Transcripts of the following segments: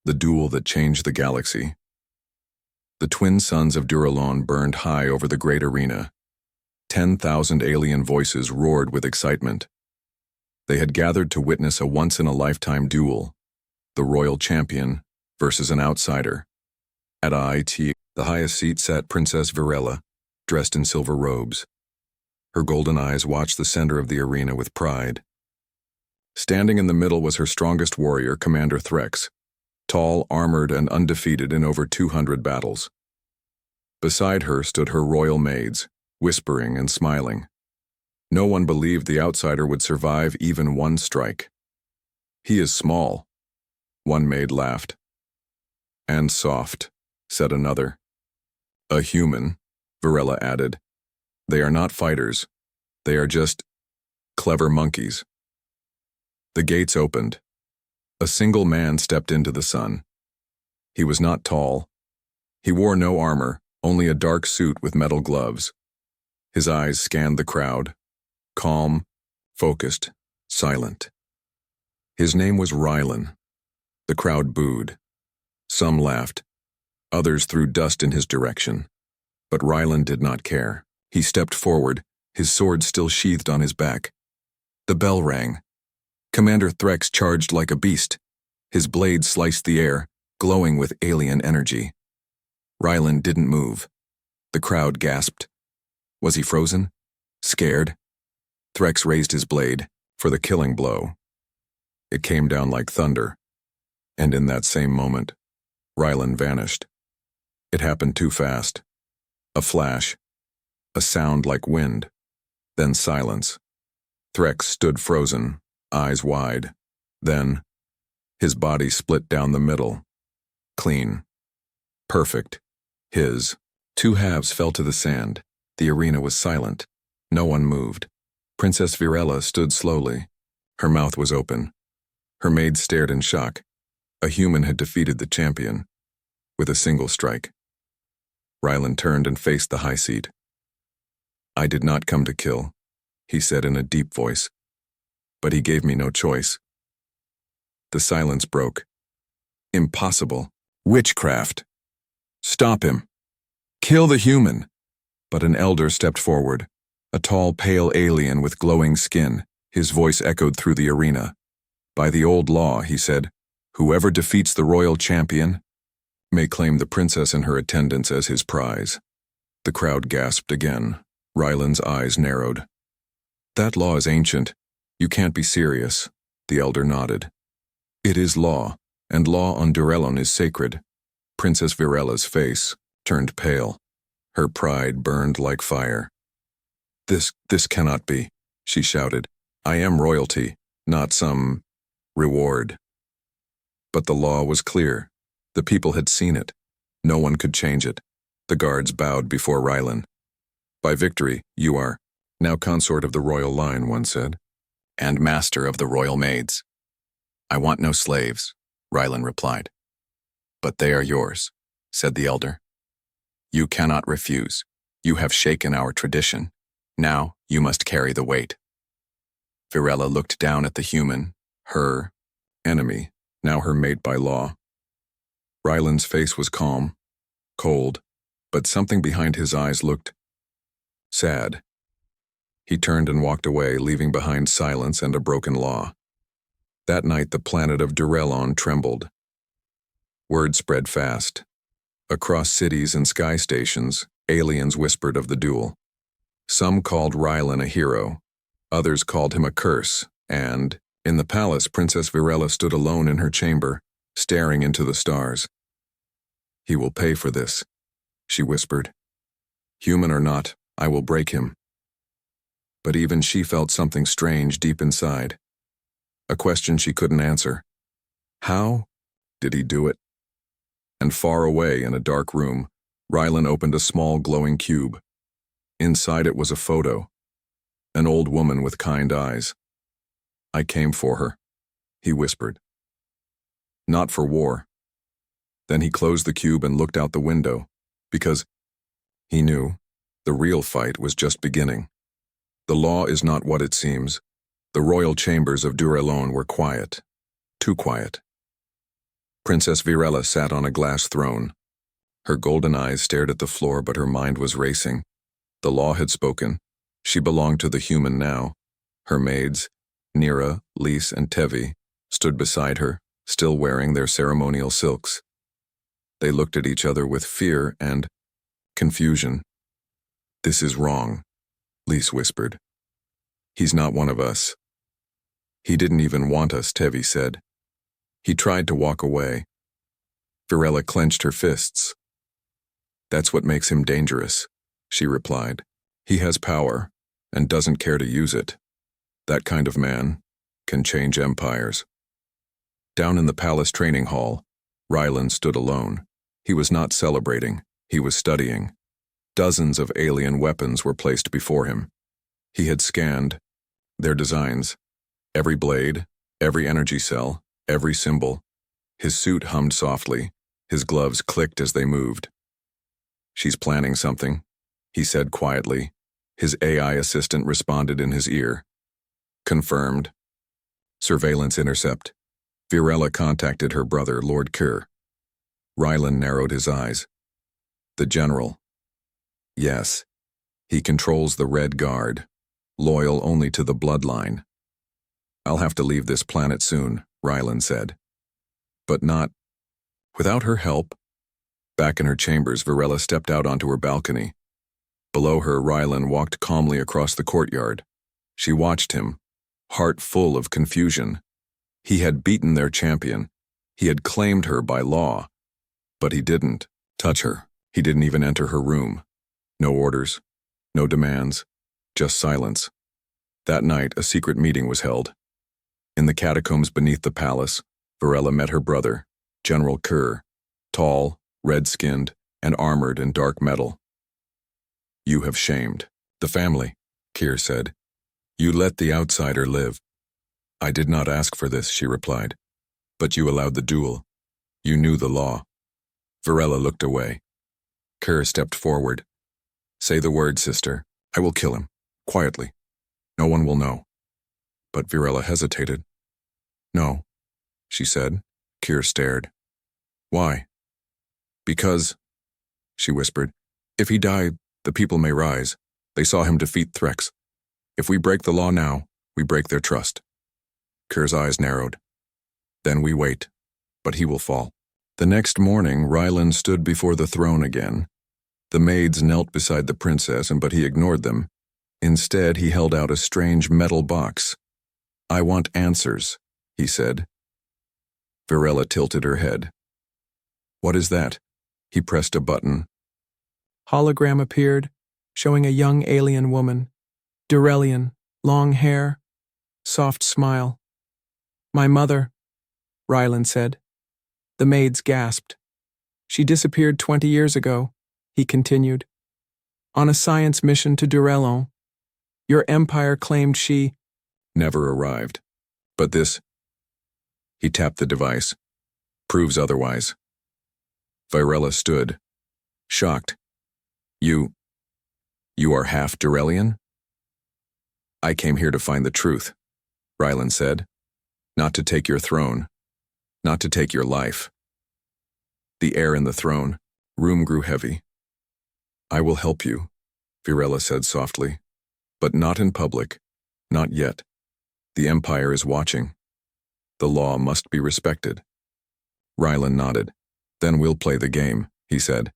The duel that changed the galaxy. The twin suns of Duralon burned high over the great arena. 10,000 alien voices roared with excitement. They had gathered to witness a once-in-a-lifetime duel, the royal champion versus an outsider. At the highest seat sat Princess Virella, dressed in silver robes. Her golden eyes watched the center of the arena with pride. Standing in the middle was her strongest warrior, Commander Threx, tall, armored, and undefeated in over 200 battles. Beside her stood her royal maids, whispering and smiling. No one believed the outsider would survive even one strike. "He is small," one maid laughed. "And soft," said another. "A human," Virella added. "They are not fighters. They are just clever monkeys." The gates opened. A single man stepped into the sun. He was not tall. He wore no armor, only a dark suit with metal gloves. His eyes scanned the crowd, calm, focused, silent. His name was Rylan. The crowd booed. Some laughed. Others threw dust in his direction. But Rylan did not care. He stepped forward, his sword still sheathed on his back. The bell rang. Commander Threx charged like a beast. His blade sliced the air, glowing with alien energy. Rylan didn't move. The crowd gasped. Was he frozen? Scared? Threx raised his blade for the killing blow. It came down like thunder, and in that same moment, Rylan vanished. It happened too fast. A flash, a sound like wind, then silence. Threx stood frozen, eyes wide. Then, his body split down the middle. Clean. Perfect. His. Two halves fell to the sand. The arena was silent. No one moved. Princess Virella stood slowly. Her mouth was open. Her maids stared in shock. A human had defeated the champion, with a single strike. Rylan turned and faced the high seat. "I did not come to kill," he said in a deep voice. "But he gave me no choice." The silence broke. "Impossible. Witchcraft. Stop him. Kill the human." But an elder stepped forward, a tall, pale alien with glowing skin. His voice echoed through the arena. "By the old law," he said, "whoever defeats the royal champion may claim the princess and her attendants as his prize." The crowd gasped again. Rylan's eyes narrowed. "That law is ancient. You can't be serious." The elder nodded. "It is law, and law on Duralon is sacred." Princess Virella's face turned pale. Her pride burned like fire. This cannot be," she shouted. "I am royalty, not some reward." But the law was clear. The people had seen it. No one could change it. The guards bowed before Rylan. "By victory, you are now consort of the royal line," one said, "and master of the royal maids." "I want no slaves," Rylan replied. "But they are yours," said the elder. "You cannot refuse. You have shaken our tradition. Now you must carry the weight." Virella looked down at the human, her enemy, now her mate by law. Rylan's face was calm, cold, but something behind his eyes looked sad. He turned and walked away, leaving behind silence and a broken law. That night the planet of Duralon trembled. Word spread fast. Across cities and sky stations, aliens whispered of the duel. Some called Rylan a hero. Others called him a curse, and, in the palace, Princess Virella stood alone in her chamber, staring into the stars. "He will pay for this," she whispered. "Human or not, I will break him." But even she felt something strange deep inside. A question she couldn't answer. How did he do it? And far away in a dark room, Rylan opened a small glowing cube. Inside it was a photo. An old woman with kind eyes. "I came for her," he whispered. "Not for war." Then he closed the cube and looked out the window, because he knew the real fight was just beginning. The law is not what it seems. The royal chambers of Duralon were quiet, too quiet. Princess Virella sat on a glass throne. Her golden eyes stared at the floor, but her mind was racing. The law had spoken. She belonged to the human now. Her maids, Nira, Lise, and Tevi, stood beside her, still wearing their ceremonial silks. They looked at each other with fear and confusion. "This is wrong," Lise whispered. "He's not one of us." "He didn't even want us," Tevi said. "He tried to walk away." Virella clenched her fists. "That's what makes him dangerous," she replied. "He has power and doesn't care to use it. That kind of man can change empires." Down in the palace training hall, Rylan stood alone. He was not celebrating, he was studying. Dozens of alien weapons were placed before him. He had scanned their designs, every blade, every energy cell, every symbol. His suit hummed softly, his gloves clicked as they moved. "She's planning something," he said quietly. His AI assistant responded in his ear. "Confirmed. Surveillance intercept." Virella contacted her brother, Lord Kerr. Rylan narrowed his eyes. "The general." "Yes. He controls the Red Guard, loyal only to the bloodline." "I'll have to leave this planet soon," Rylan said. "But not without her help." Back in her chambers, Virella stepped out onto her balcony. Below her, Rylan walked calmly across the courtyard. She watched him, heart full of confusion. He had beaten their champion. He had claimed her by law. But he didn't touch her. He didn't even enter her room. No orders, no demands, just silence. That night, a secret meeting was held. In the catacombs beneath the palace, Virella met her brother, General Kerr, tall, red-skinned, and armored in dark metal. "You have shamed the family," Kerr said. "You let the outsider live." "I did not ask for this," she replied. "But you allowed the duel. You knew the law." Virella looked away. Kerr stepped forward. "Say the word, sister. I will kill him. Quietly. No one will know." But Virella hesitated. "No," she said. Kerr stared. "Why?" "Because," she whispered, "if he die, the people may rise. They saw him defeat Threx. If we break the law now, we break their trust." Kerr's eyes narrowed. "Then we wait, but he will fall." The next morning, Rylan stood before the throne again. The maids knelt beside the princess, but he ignored them. Instead, he held out a strange metal box. "I want answers," he said. Virella tilted her head. "What is that?" He pressed a button. Hologram appeared, showing a young alien woman. Durelian, long hair, soft smile. "My mother," Rylan said. The maids gasped. "She disappeared 20 years ago," he continued. "On a science mission to Durelon. Your empire claimed she never arrived. But this," he tapped the device, "proves otherwise." Virella stood, shocked. You are half Durelian?" "I came here to find the truth," Rylan said. "Not to take your throne. Not to take your life." The air in the throne room grew heavy. "I will help you," Virella said softly. "But not in public. Not yet. The Empire is watching. The law must be respected." Rylan nodded. "Then we'll play the game," he said.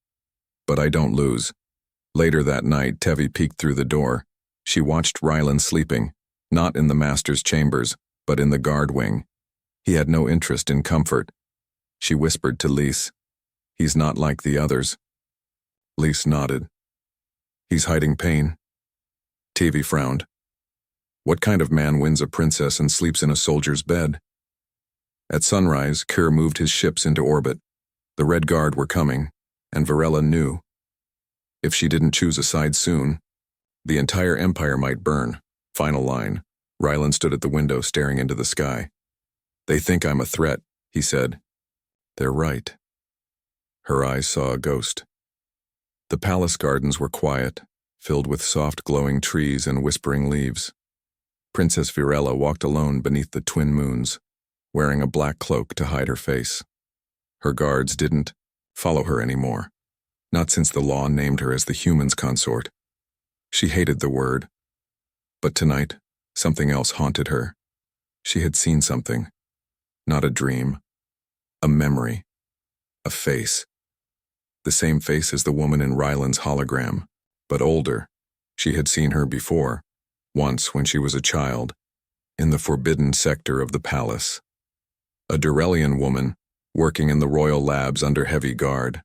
"But I don't lose." Later that night, Tevi peeked through the door. She watched Rylan sleeping, not in the master's chambers, but in the guard wing. He had no interest in comfort. She whispered to Lise, "He's not like the others." Lise nodded. "He's hiding pain." Tevi frowned. "What kind of man wins a princess and sleeps in a soldier's bed?" At sunrise, Kerr moved his ships into orbit. The Red Guard were coming, and Virella knew. If she didn't choose a side soon, the entire empire might burn. Final line. Rylan stood at the window staring into the sky. "They think I'm a threat," he said. "They're right." Her eyes saw a ghost. The palace gardens were quiet, filled with soft glowing trees and whispering leaves. Princess Virella walked alone beneath the twin moons, wearing a black cloak to hide her face. Her guards didn't follow her anymore, not since the law named her as the human's consort. She hated the word. But tonight, something else haunted her. She had seen something. Not a dream. A memory. A face. The same face as the woman in Ryland's hologram, but older. She had seen her before, once when she was a child, in the forbidden sector of the palace. A Durrellian woman, working in the royal labs under heavy guard.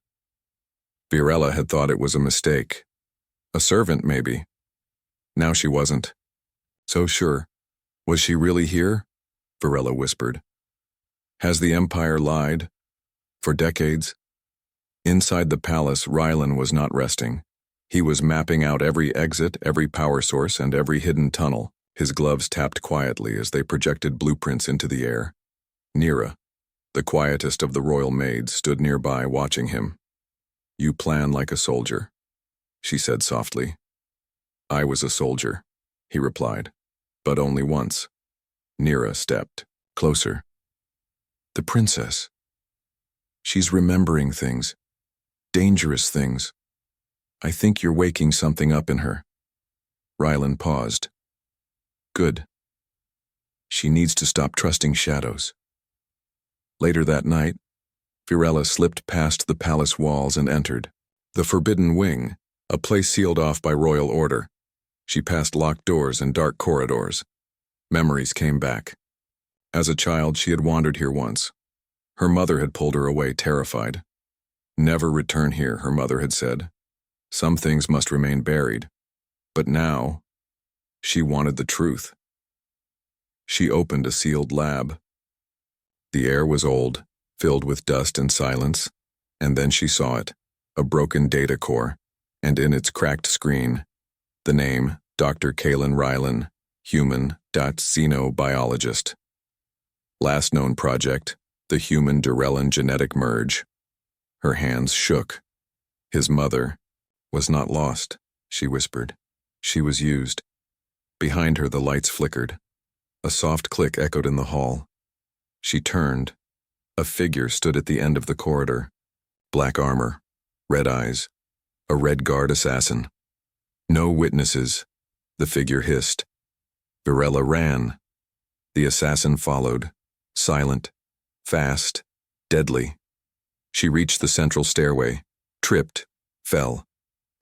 Virella had thought it was a mistake. A servant, maybe. Now she wasn't so sure. Was she really here? Virella whispered. Has the Empire lied? For decades? Inside the palace, Ryland was not resting. He was mapping out every exit, every power source, and every hidden tunnel. His gloves tapped quietly as they projected blueprints into the air. Nira, the quietest of the royal maids, stood nearby watching him. You plan like a soldier, she said softly. I was a soldier, he replied, but only once. Nira stepped closer. The princess. She's remembering things. Dangerous things. I think you're waking something up in her. Ryland paused. Good. She needs to stop trusting shadows. Later that night, Virella slipped past the palace walls and entered the Forbidden Wing, a place sealed off by royal order. She passed locked doors and dark corridors. Memories came back. As a child, she had wandered here once. Her mother had pulled her away, terrified. Never return here, her mother had said. Some things must remain buried. But now, she wanted the truth. She opened a sealed lab. The air was old, filled with dust and silence, and then she saw it, a broken data core, and in its cracked screen, the name Dr. Kaelin Ryland, human xenobiologist. Last known project, the human Durrellian genetic merge. Her hands shook. His mother was not lost, she whispered. She was used. Behind her the lights flickered. A soft click echoed in the hall. She turned. A figure stood at the end of the corridor. Black armor, red eyes, a Red Guard assassin. No witnesses, the figure hissed. Virella ran. The assassin followed, silent, fast, deadly. She reached the central stairway, tripped, fell,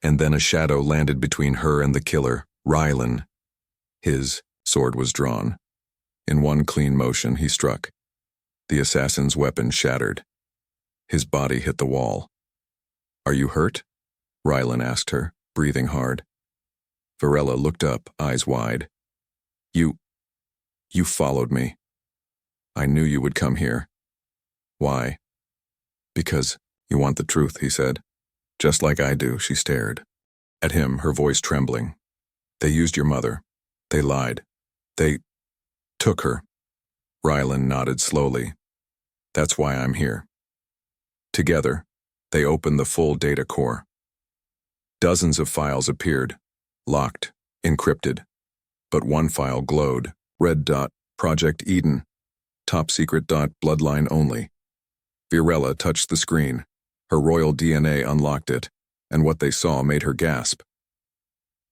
and then a shadow landed between her and the killer, Ryland. His sword was drawn. In one clean motion, he struck. The assassin's weapon shattered. His body hit the wall. Are you hurt? Ryland asked her, breathing hard. Virella looked up, eyes wide. You followed me. I knew you would come here. Why? Because you want the truth, he said. Just like I do, she stared. At him, her voice trembling. They used your mother. They lied. They took her. Ryland nodded slowly. That's why I'm here. Together, they opened the full data core. Dozens of files appeared, locked, encrypted. But one file glowed, red dot, Project Eden, top secret dot, bloodline only. Virella touched the screen. Her royal DNA unlocked it, and what they saw made her gasp.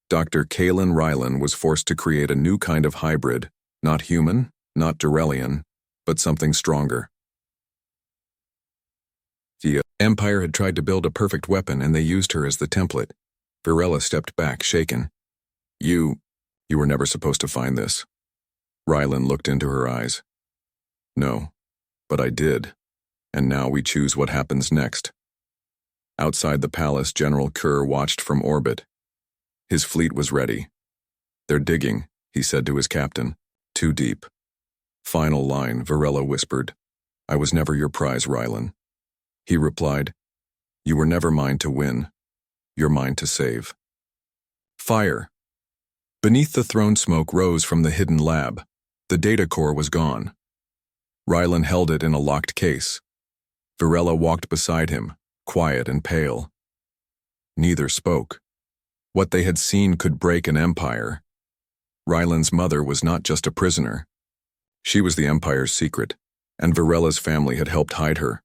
Dr. Kaelin Ryland was forced to create a new kind of hybrid, not human, not Durrellian, but something stronger. The Empire had tried to build a perfect weapon, and they used her as the template. Virella stepped back, shaken. You were never supposed to find this. Ryland looked into her eyes. No, but I did, and now we choose what happens next. Outside the palace, General Kerr watched from orbit. His fleet was ready. They're digging, he said to his captain. Too deep. Final line, Virella whispered. I was never your prize, Ryland. He replied, you were never mine to win. You're mine to save. Fire. Beneath the throne, smoke rose from the hidden lab. The data core was gone. Ryland held it in a locked case. Virella walked beside him, quiet and pale. Neither spoke. What they had seen could break an empire. Ryland's mother was not just a prisoner. She was the Empire's secret, and Virella's family had helped hide her.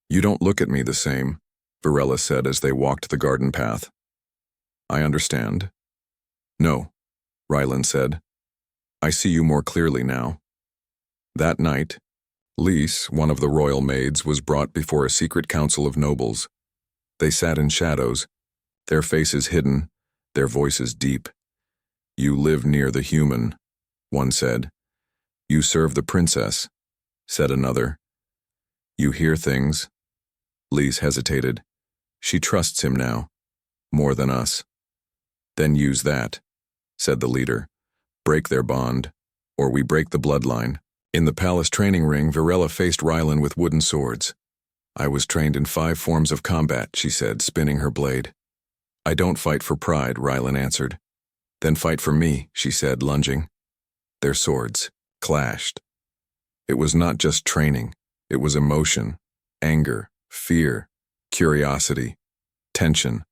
You don't look at me the same, Varela said as they walked the garden path. I understand. No, Rylan said. I see you more clearly now. That night, Lys, one of the royal maids, was brought before a secret council of nobles. They sat in shadows, their faces hidden, their voices deep. You live near the human, one said. You serve the princess, said another. You hear things. Lys hesitated. She trusts him now, more than us. Then use that, said the leader. Break their bond, or we break the bloodline. In the palace training ring, Varela faced Rylan with wooden swords. I was trained in 5 forms of combat, she said, spinning her blade. I don't fight for pride, Rylan answered. Then fight for me, she said, lunging. Their swords clashed. It was not just training, it was emotion, anger, fear, curiosity, tension.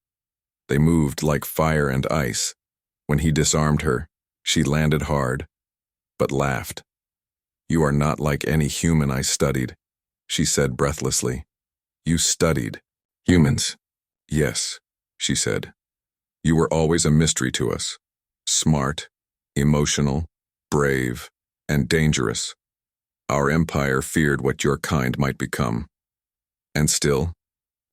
They moved like fire and ice. When he disarmed her, she landed hard, but laughed. You are not like any human I studied, she said breathlessly. You studied humans. Yes, she said. You were always a mystery to us. Smart, emotional, brave, and dangerous. Our empire feared what your kind might become. And still,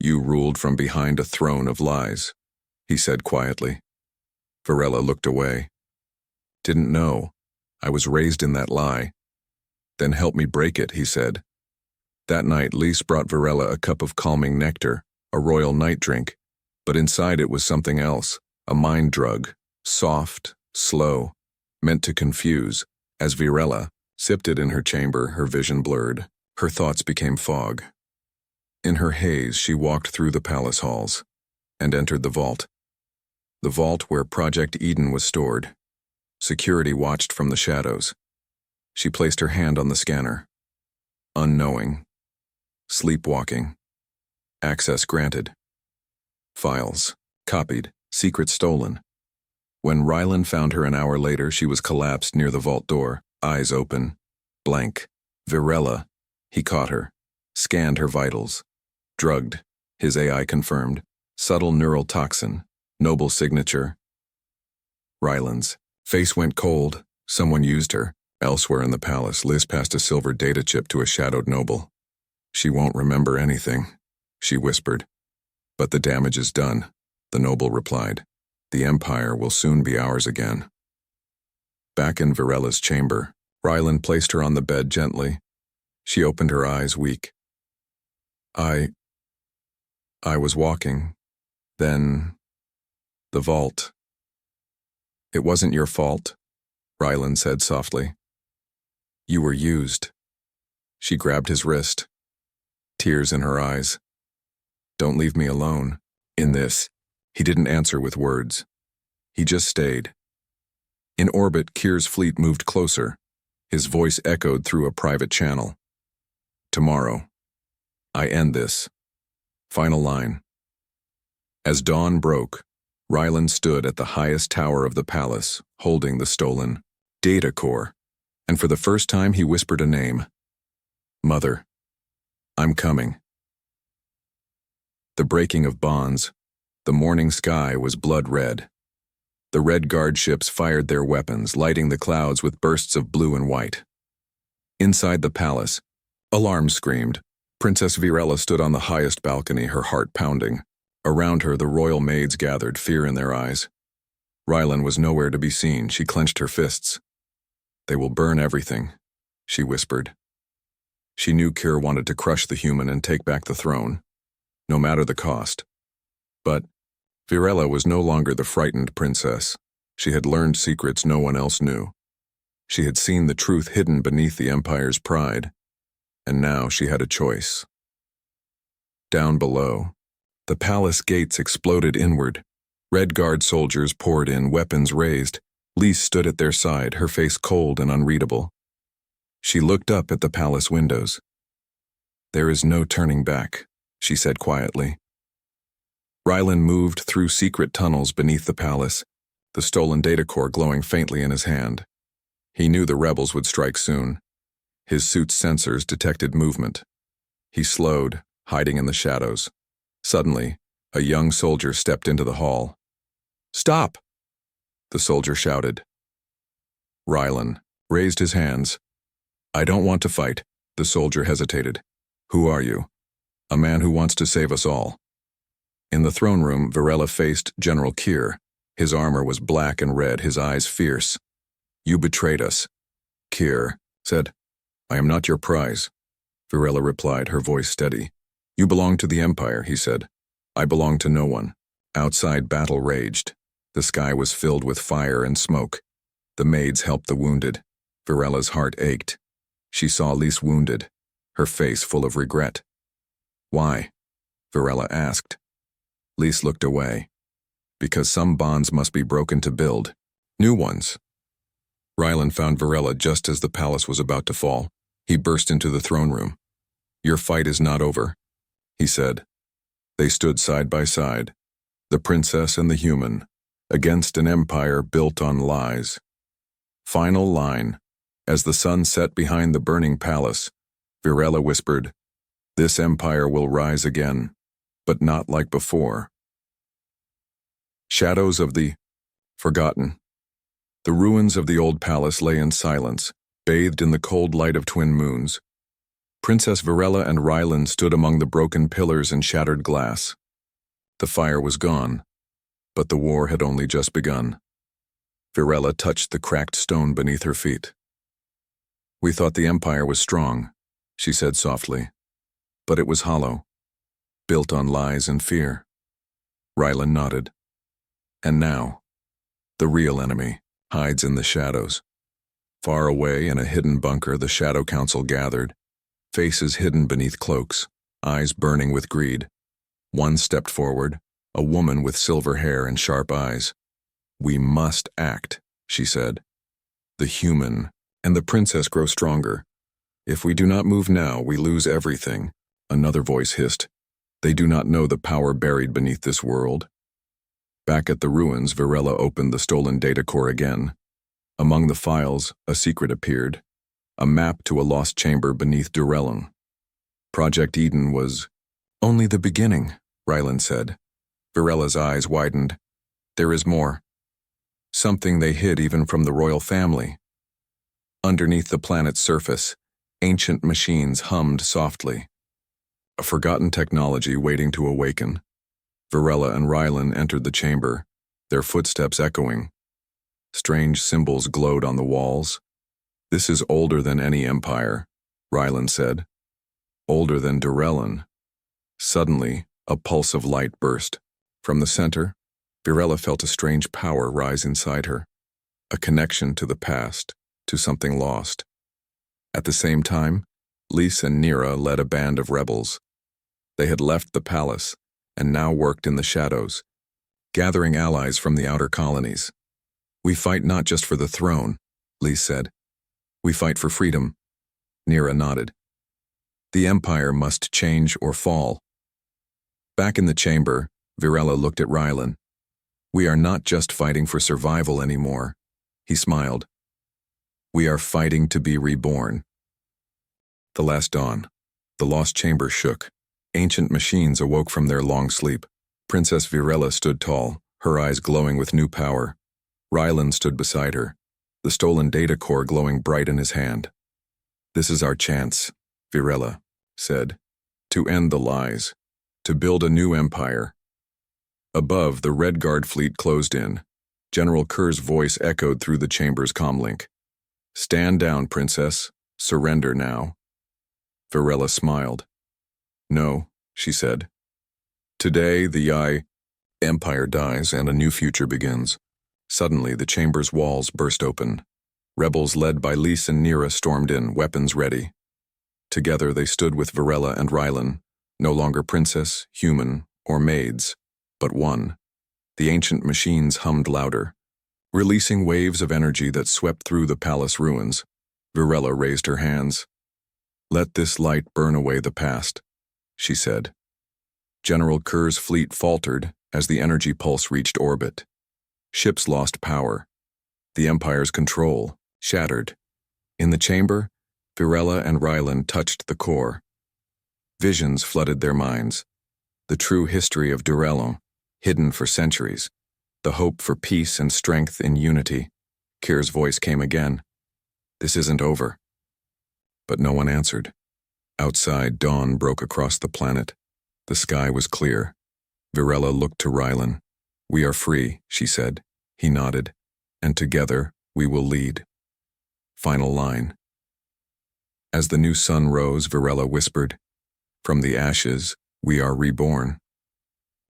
you ruled from behind a throne of lies, he said quietly. Varela looked away. Didn't know. I was raised in that lie. Then help me break it, he said. That night, Lys brought Varela a cup of calming nectar, a royal night drink, but inside it was something else, a mind drug, soft, slow, meant to confuse. As Varela sipped it in her chamber, her vision blurred. Her thoughts became fog. In her haze, she walked through the palace halls and entered the vault. The vault where Project Eden was stored. Security watched from the shadows. She placed her hand on the scanner. Unknowing. Sleepwalking. Access granted. Files. Copied. Secret stolen. When Rylan found her an hour later, she was collapsed near the vault door, eyes open. Blank. Varela. He caught her. Scanned her vitals. Drugged. His AI confirmed. Subtle neural toxin. Noble signature. Rylan's. Face went cold. Someone used her. Elsewhere in the palace, Lys passed a silver data chip to a shadowed noble. She won't remember anything, she whispered. But the damage is done, the noble replied. The empire will soon be ours again. Back in Varela's chamber, Rylan placed her on the bed gently. She opened her eyes, weak. I was walking. Then, the vault. It wasn't your fault, Rylan said softly. You were used. She grabbed his wrist, tears in her eyes. Don't leave me alone. In this, he didn't answer with words. He just stayed. In orbit, Kyr's fleet moved closer. His voice echoed through a private channel. Tomorrow. I end this. Final line. As dawn broke, Rylan stood at the highest tower of the palace, holding the stolen data core, and for the first time he whispered a name. Mother. I'm coming. The breaking of bonds. The morning sky was blood red. The Red Guard ships fired their weapons, lighting the clouds with bursts of blue and white. Inside the palace, alarms screamed. Princess Varela stood on the highest balcony, her heart pounding. Around her, the royal maids gathered, fear in their eyes. Rylan was nowhere to be seen. She clenched her fists. They will burn everything, she whispered. She knew Kyr wanted to crush the human and take back the throne, no matter the cost. But Varela was no longer the frightened princess. She had learned secrets no one else knew. She had seen the truth hidden beneath the empire's pride, and now she had a choice. Down below, the palace gates exploded inward. Red Guard soldiers poured in, weapons raised. Lys stood at their side, her face cold and unreadable. She looked up at the palace windows. There is no turning back, she said quietly. Rylan moved through secret tunnels beneath the palace, the stolen data core glowing faintly in his hand. He knew the rebels would strike soon. His suit's sensors detected movement. He slowed, hiding in the shadows. Suddenly, a young soldier stepped into the hall. "Stop!" the soldier shouted. Rylan raised his hands. "I don't want to fight." The soldier hesitated. "Who are you?" "A man who wants to save us all." In the throne room, Varela faced General Kier. His armor was black and red, his eyes fierce. "You betrayed us." Kier said, "I am not your prize." Varela replied, her voice steady. "You belong to the Empire," he said. "I belong to no one." Outside, battle raged. The sky was filled with fire and smoke. The maids helped the wounded. Varela's heart ached. She saw Lise wounded, her face full of regret. "Why?" Varela asked. Lise looked away. "Because some bonds must be broken to build new ones." Rylan found Varela just as the palace was about to fall. He burst into the throne room. "Your fight is not over," he said. They stood side by side, the princess and the human, against an empire built on lies. Final line. As the sun set behind the burning palace, Varela whispered, "This empire will rise again, but not like before." Shadows of the forgotten. The ruins of the old palace lay in silence, bathed in the cold light of twin moons. Princess Varela and Rylan stood among the broken pillars and shattered glass. The fire was gone, but the war had only just begun. Varela touched the cracked stone beneath her feet. "We thought the empire was strong," she said softly, "but it was hollow, built on lies and fear." Rylan nodded. "And now, the real enemy hides in the shadows." Far away in a hidden bunker, the Shadow Council gathered, faces hidden beneath cloaks, eyes burning with greed. One stepped forward, a woman with silver hair and sharp eyes. "We must act," she said. "The human and the princess grow stronger. If we do not move now, we lose everything." Another voice hissed, "They do not know the power buried beneath this world." Back at the ruins, Varela opened the stolen data core again. Among the files, a secret appeared, a map to a lost chamber beneath Durellum. Project Eden was only the beginning, Rylan said. Varela's eyes widened. "There is more. Something they hid even from the royal family." Underneath the planet's surface, ancient machines hummed softly. A forgotten technology waiting to awaken. Varela and Rylan entered the chamber, their footsteps echoing. Strange symbols glowed on the walls. "This is older than any empire," Rylan said. "Older than Durellum." Suddenly, a pulse of light burst. From the center, Varela felt a strange power rise inside her, a connection to the past, to something lost. At the same time, Lise and Nira led a band of rebels. They had left the palace and now worked in the shadows, gathering allies from the outer colonies. "We fight not just for the throne," Lise said. "We fight for freedom." Nira nodded. "The empire must change or fall." Back in the chamber, Varela looked at Rylan. "We are not just fighting for survival anymore," he smiled. "We are fighting to be reborn." The last dawn. The lost chamber shook. Ancient machines awoke from their long sleep. Princess Varela stood tall, her eyes glowing with new power. Rylan stood beside her, the stolen data core glowing bright in his hand. "This is our chance," Varela said, "to end the lies, to build a new empire." Above, the Red Guard fleet closed in. General Kerr's voice echoed through the chamber's comlink. "Stand down, princess. Surrender now." Varela smiled. "No," she said. "Today, the Empire dies and a new future begins." Suddenly, the chamber's walls burst open. Rebels led by Lise and Nira stormed in, weapons ready. Together, they stood with Varela and Rylan, no longer princess, human, or maids, but one. The ancient machines hummed louder, releasing waves of energy that swept through the palace ruins. Varela raised her hands. "Let this light burn away the past," she said. General Kerr's fleet faltered as the energy pulse reached orbit. Ships lost power. The Empire's control shattered. In the chamber, Varela and Rylan touched the core. Visions flooded their minds. The true history of Durellon, hidden for centuries. The hope for peace and strength in unity. Kyr's voice came again. This isn't over. But no one answered. Outside, dawn broke across the planet. The sky was clear. Virella looked to Rylan. We are free, she said. He nodded. And together, we will lead. Final line. As the new sun rose, Virella whispered, From the ashes, we are reborn.